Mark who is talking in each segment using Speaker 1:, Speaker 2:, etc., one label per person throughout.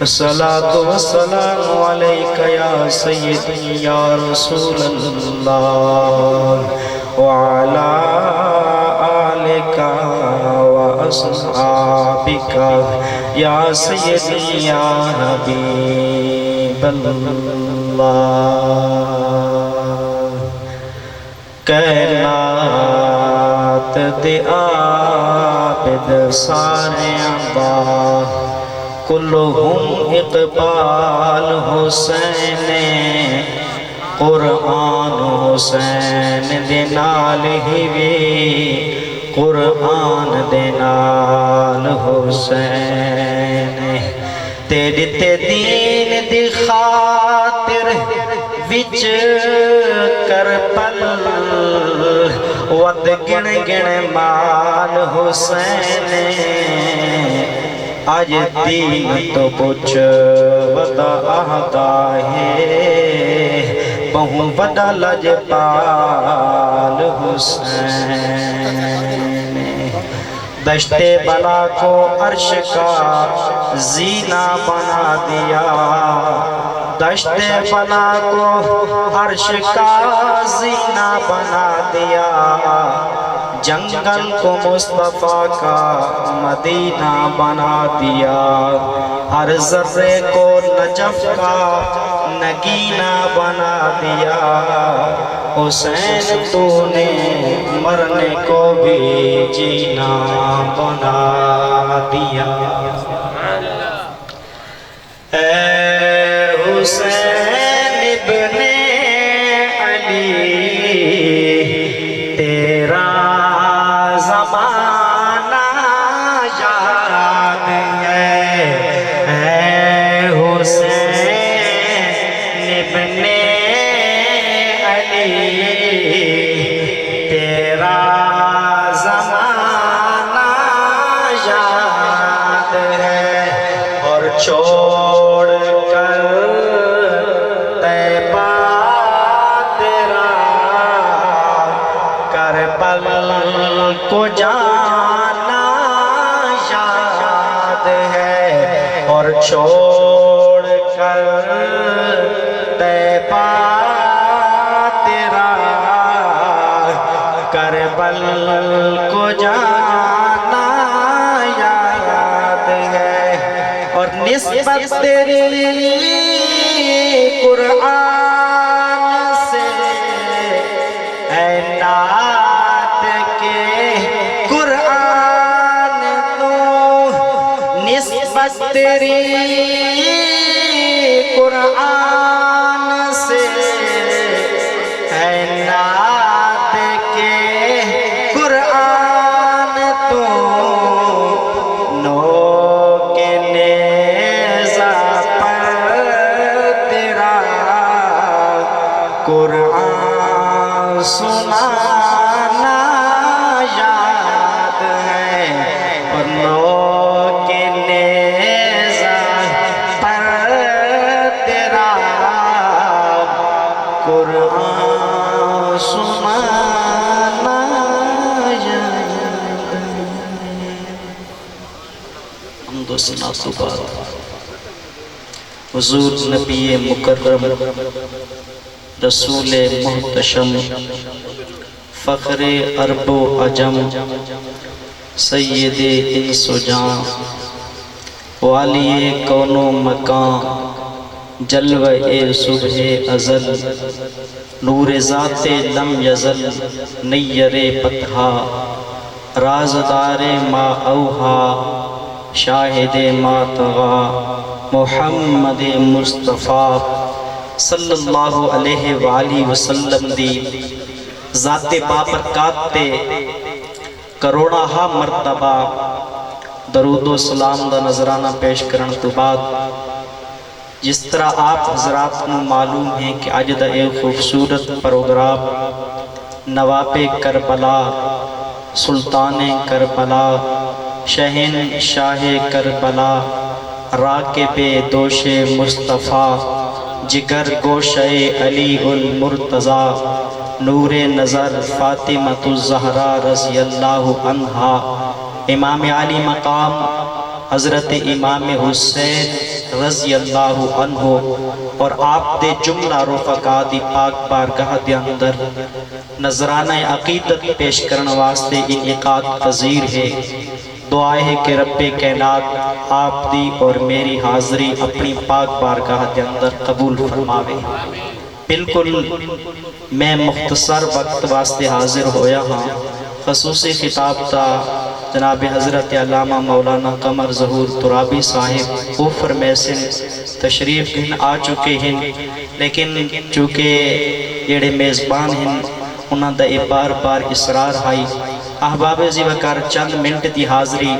Speaker 1: الصلاة والسلام عليك يا سيدي يا رسول الله وعلى آلك وأصحابك يا سيدي يا حبيب الله کائنات دے عابد سارے عباد کلہم اقبال حسین قرآن حسین دے نال ہی وی قرآن دے نال حسین تیرے تے دین دی خاطر وچ کربل ود گن گن مال حسین آج دین تو پوچھ ودا آہدا ہے بہوں ودا لجپال حسین دشت بلا کو عرش کا زینہ بنا دیا دشت بلا کو عرش کا زینہ بنا دیا جنگل کو مصطفیٰ کا مدینہ بنا دیا ہر ذرے کو نجف کا نگینہ بنا دیا حسین تو نے مرنے کو بھی جینا بنا دیا اے حسین ابن علی تیرا زمانہ یاد ہے اے حسین ابن علی تیرا زمانہ یاد ہے اور چھوڑ کر طیبہ تیرا کربل کو جانا یاد ہے اور چھوڑ کر طیبہ تیرا کربل کو جانا یاد ہے اور نسبت تیری قرآن سے اے نعت کے قرآن تو نسبت تیری قرآن سے اے نعت کے قرآن تو نو کے نیزہ پر تیرا قرآن سنانا یاد ہے اور نو کے نیزہ پر تیرا قرآن سنانا یاد ہے حمد و ثنا تو بعد حضور نبی مکرم رسول محتشم فخر عرب و عجم سید انس و جان والی کون و مکان جلوہ صبح ازل نور ذات لم یزل نیر پتھا رازدار ما اوہا شاہد ما تغا محمد مصطفیٰ صلی اللہ علیہ وآلہ وسلم دی ذات بابرکات تے کروڑا ہا مرتبہ درود و سلام دا نظرانہ پیش کرن تو بعد جس طرح آپ حضرات کو معلوم ہے کہ آج دا ایک خوبصورت پروگرام نواب کربلا سلطان کربلا شہن شاہ کربلا راکب دوش مصطفیٰ جگر گوشہ علی المرتضیٰ نور نظر فاطمۃ الزہرا رضی اللہ عنہا امام علی مقام حضرت امام حسین رضی اللہ عنہ اور آپ دے جملہ رفقا دی پاک بارگاہ دے اندر نذرانہ عقیدت پیش کرنے واسطے انعقاد پذیر ہے۔ دعا ہے کہ رب کائنات آپ دی اور میری حاضری اپنی پاک بارگاہ دے اندر قبول فرماوے۔ بالکل میں مختصر وقت واسطے حاضر ہویا ہاں۔ خصوصی خطاب تا جناب حضرت علامہ مولانا قمر ظہور ترابی صاحب اوفر میسن تشریف گھن آ چکے ہیں، لیکن چونکہ یہ میزبان ہیں انہاں دا بار بار اصرار آئی احباب زی وکار چند منٹ دی حاضری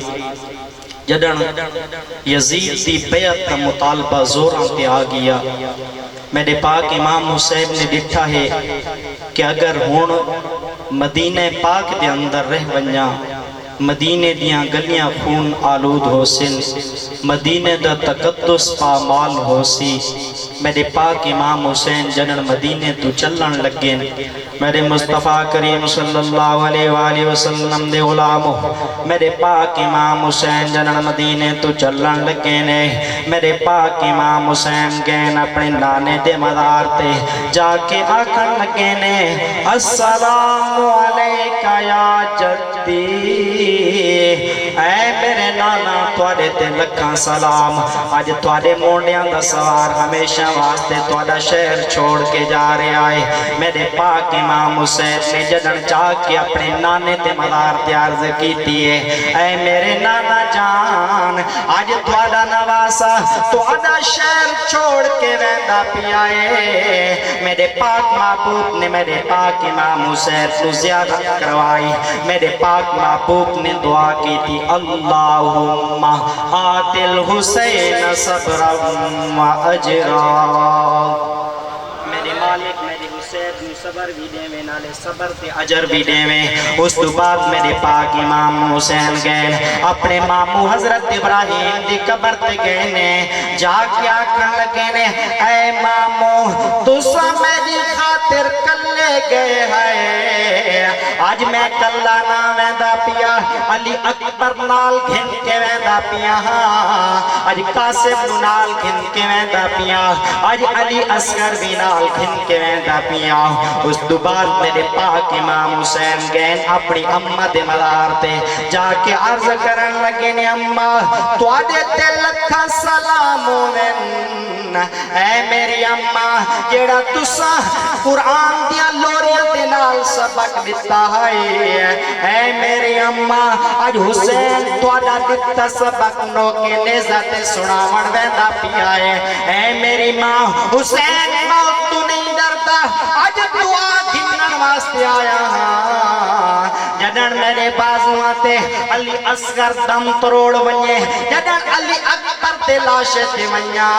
Speaker 1: جدن یزید دی بیعت کا مطالبہ زوراں تے آ گیا۔ میرے پاک امام حسین نے ڈٹھا ہے کہ اگر ہون مدینہ پاک دے اندر رہ ونجا، مدینہ دیاں گلیاں خون آلود ہو سن، مدینہ دا تقدس پامال ہو سی، میرے پاک امام حسین جنن مدینہ تو چلن لگیں۔ میرے مصطفیٰ کریم صلی اللہ علیہ وآلہ وسلم دے غلامو، میرے پاک امام حسین جنن مدینہ تو چلن لگیں نے، میرے پاک امام حسین گین اپنے نانے دے مدار تے جا کے آکھن لگیں نے، السلام علیکہ یا جدی، اے میرے نانا توڑے تے لکھاں سلام، آج توڑے مونڈیاں دا سوار ہمیشہ واسطے توڑا شہر چھوڑ کے جا رہے آئے۔ میرے پاک امام حسین نے جدن چاہ کے اپنے نانے تے مدار تے عرض کی دیئے، اے میرے نانا جان آج توڑا نواسا توڑا شہر چھوڑ کے ویندہ پی آئے۔ میرے پاک محبوب نے میرے پاک امام حسین کو زیادت کروائی۔ میرے پاک محبوب نے دعا کی تھی، اللہم آت الحسین صبرا و اجرا، میرے مالک میرے حسین نے صبر بھی دے میں نالے صبر تے اجر بھی دے میں۔ اس تو بعد میرے پاک امام حسین گئے اپنے مامو حضرت ابراہیم دی قبر تے گئے نے، جا کے آکھن لگے نے، اے مامو تسا میری خاطر کلے گئے ہے، آج میں کلا نہ ویندہ پیا، علی اکبر نال گھن کے ویندہ پیا، آج قاسم نال گھن کے ویندہ پیا، آج علی اصغر بھی نال گھن کے ویندہ پیا۔ اس دو بعد میرے پاک امام حسین گئے اپنی اممہ دے مدار تے جا کے عرض کرن لگے نے، اممہ تو آدھے تے لکھا سلام ہوئن، اے میری اممہ جیڑا تسا قرآن دیا لوریاں دے نال سبق دیتا ہے، اے میری اممہ آج حسین تو آدھا دیتا سبق نو کے نیزت سناون ویندہ پیا ہے۔ اے میری ماں حسین موت تو نہیں ڈرتا، آج دعا گھنن واسطے آیا ہاں، جدن میرے بازو آتے علی اصغر دم تروڑ ونجے، جدن علی اکبر تے لاشے تے ونجا،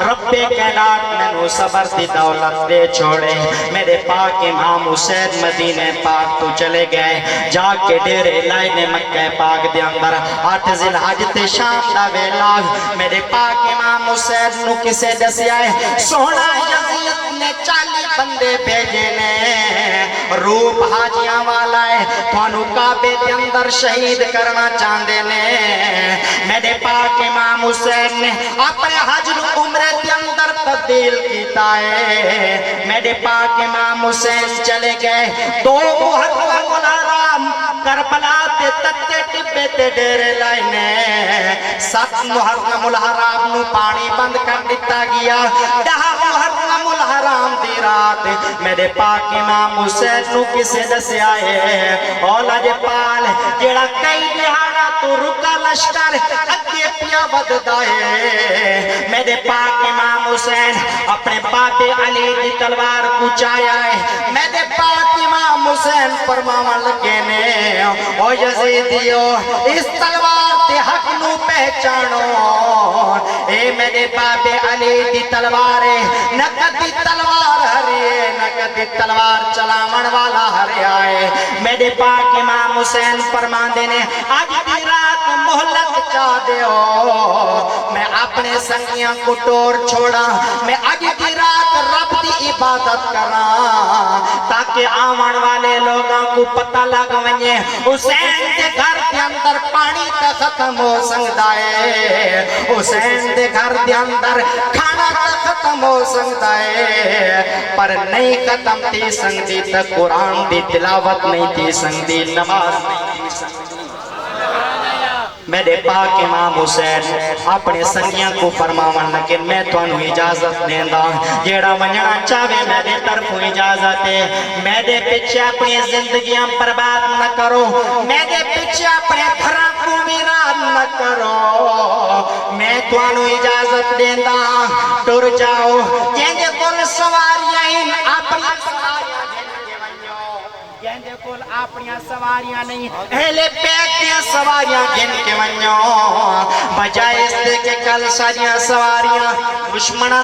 Speaker 1: رب کائنات میں نو صبر دی دولت دے چھوڑے۔ میرے پاک امام حسین مدینہ پاک تو چلے گئے، جا کے ڈیرے لائنے مکہ پاک دے اندر 8 ذی الحج تے شام دا ویلا، میرے پاک امام حسین نو کسے دسی آئے، سونا یزید نے 40 بندے بھیجے نے، روپ حاجیاں والا ہے توانو کعبے دے اندر شہید کرنا چاندے نے۔ میرے پاک امام حسین نے اپنے حج نو عمرے دے اندر تبدیل کیتا ہے۔ میرے پاک امام حسین چلے گئے 2 محرم الحرام کربلا تے تتے ٹبے تے ڈیرے لائنے، 7 محرم الحرام نو پانی بند کر دیتا گیا، 10 محرم الحرام دی رات میرے پاک امام حسین نو کسے دسے آئے، اولا جے پال جیڑا کئی دہاڑا تو رکا لشکر اگے پیا ود دائے۔ میرے پاک امام حسین اپنے باپ علی دی تلوار کچایا ہے، میرے پاک امام حسین فرماون لگے نے، او یزیدیو اس تلوار دے حق نو پہچانو، اے میرے باپ علی دی تلوار ہے، نقدی تلوار ہرے، نقدی تلوار چلاون والا ہرے آئے۔ میرے پاک امام حسین فرماندے نے، آج دی رات مہلت چاہ دے ہو، میں اپنے سنگیاں کو ٹور چھوڑا، میں آج دی رات رب دی عبادت کرا تاکہ آون والے لوگوں کو پتہ لگ ونجے حسین دے گھر دے اندر پانی تے ختم ہو سکدا ہے، حسین دے گھر دے اندر کھانا تے ختم ہو سکدا ہے، پر نہیں ختم تھی سکدی تے قرآن دی تلاوت نہیں تھی سکدی، نماز نہیں تھی سکدی۔ میرے پاک امام حسین اپنے سنگیاں کو فرماون لگے میں تانوں اجازت دیندا جیڑا ونجنا چاہے میرے طرفوں اجازت ہے، میرے پیچھے اپنی زندگیاں برباد نہ کرو، میرے پیچھے اپنے گھراں کو ویران نہ کرو، میں تانوں اجازت دیندا ٹر جاؤ، جے کول سواریاں ہیں اپنی سواریاں جہندے کول اپنی سواریاں نہیں اہلِ بیت دیاں سواریاں گن کے ونجو، بجائے اس دے کہ کل ساریاں سواریاں دشمناں